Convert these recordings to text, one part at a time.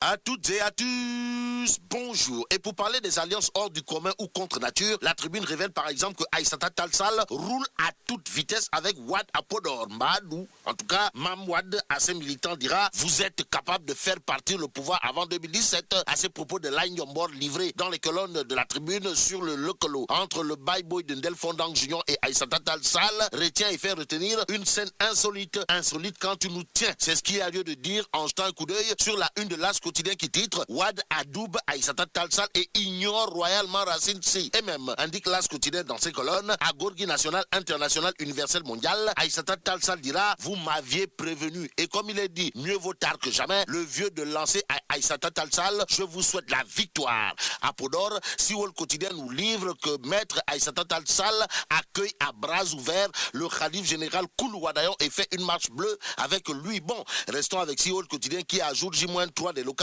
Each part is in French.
À toutes et à tous, bonjour. Et pour parler des alliances hors du commun ou contre nature, la tribune révèle par exemple que Aïssata Tall Sall roule à toute vitesse avec Wade Apodor Mbadou. En tout cas, Mam Wade, à ses militants, dira « Vous êtes capable de faire partir le pouvoir avant 2017 » à ces propos de Line Yombor livrés dans les colonnes de la tribune sur le Lokolo. Entre le bye boy de Ndel Fondang Junior et Aïssata Tall Sall, retient et fait retenir une scène insolite. Insolite quand tu nous tiens. C'est ce qu'il y a lieu de dire en jetant un coup d'œil sur la une de l'As quotidien qui titre Wade adoube Aïssata Tall Sall et ignore royalement Racine Sy. Et même, indique l'As quotidien dans ses colonnes, à Gorgui national, international, universel, mondial, Aïssata Tall Sall dira vous m'aviez prévenu. Et comme il est dit, mieux vaut tard que jamais, le vieux de lancer à Aïssata Tall Sall, je vous souhaite la victoire. À Podor, Siwol quotidien nous livre que maître Aïssata Tall Sall accueille à bras ouverts le khalife général Koulou Wadayon et fait une marche bleue avec lui. Bon, restons avec Siwol quotidien qui à jour J-3 des locales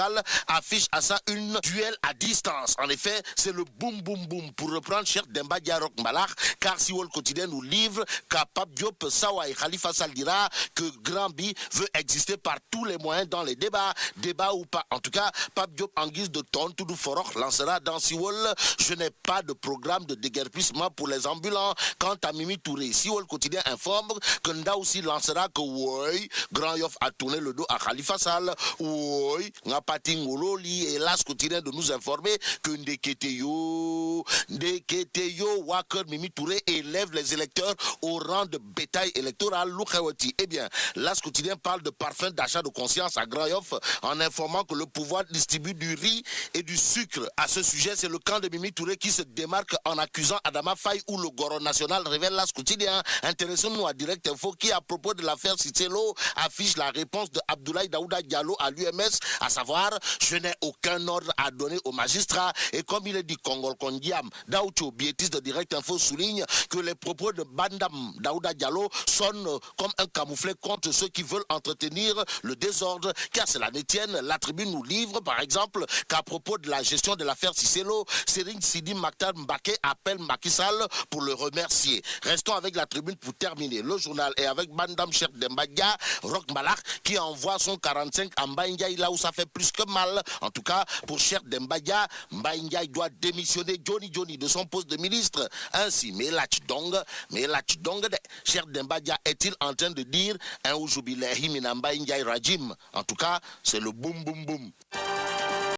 affiche à ça une duel à distance. En effet, c'est le boum boum boum pour reprendre Cheikh Demba Diarok Malak, car Siwol quotidien nous livre qu'à Pape Diop, Sawa et Khalifa Sall dira que Grand Bi veut exister par tous les moyens dans les débats ou pas. En tout cas, Pape Diop en guise de tonne, Toudou Forok lancera dans Siwol je n'ai pas de programme de déguerpissement pour les ambulants. Quant à Mimi Touré, Siwol quotidien informe que Nda aussi lancera que oui, Grand Yoff a tourné le dos à Khalifa Sall, oui, Ngapati Ngololi, et l'As quotidien de nous informer que Ndeketeyo, Waker Mimi Touré élève les électeurs au rang de bétail électoral Loukhéwati. Eh bien, l'As quotidien parle de parfum d'achat de conscience à Grand Yoff en informant que le pouvoir distribue du riz et du sucre. À ce sujet, c'est le camp de Mimi Touré qui se démarque en accusant Adama Faye ou le Goro national, révèle l'As quotidien. Intéressons-nous à Direct Info qui, à propos de l'affaire Cicelo, affiche la réponse de Abdoulaye Daouda Diallo à l'UMS, à savoir je n'ai aucun ordre à donner aux magistrats. Et comme il est dit, Kongol Kondiam, Daoucho, biétiste de Direct Info, souligne que les propos de Bandam Daouda Diallo sonnent comme un camouflet contre ceux qui veulent entretenir le désordre. Car cela ne tienne, la tribune nous livre par exemple qu'à propos de la gestion de l'affaire Cicelo, Serigne Sidi Maktar Mbake appelle Macky Sall pour le remercier. Restons avec la tribune pour terminer le journal et avec Bandam Cheikh Demba Dia, Roch Malak qui envoie son 45 à Mbaye Ndiaye là où ça fait plus que mal. En tout cas, pour Cheikh Demba Dia, Mbaye Ndiaye doit démissionner Johnny de son poste de ministre. Ainsi, mais la Tchidong de Cheikh Demba Dia est-il en train de dire un Oujubilahi Mina Mbaye Ndiaye Rajim? En tout cas, c'est le boum boum boum.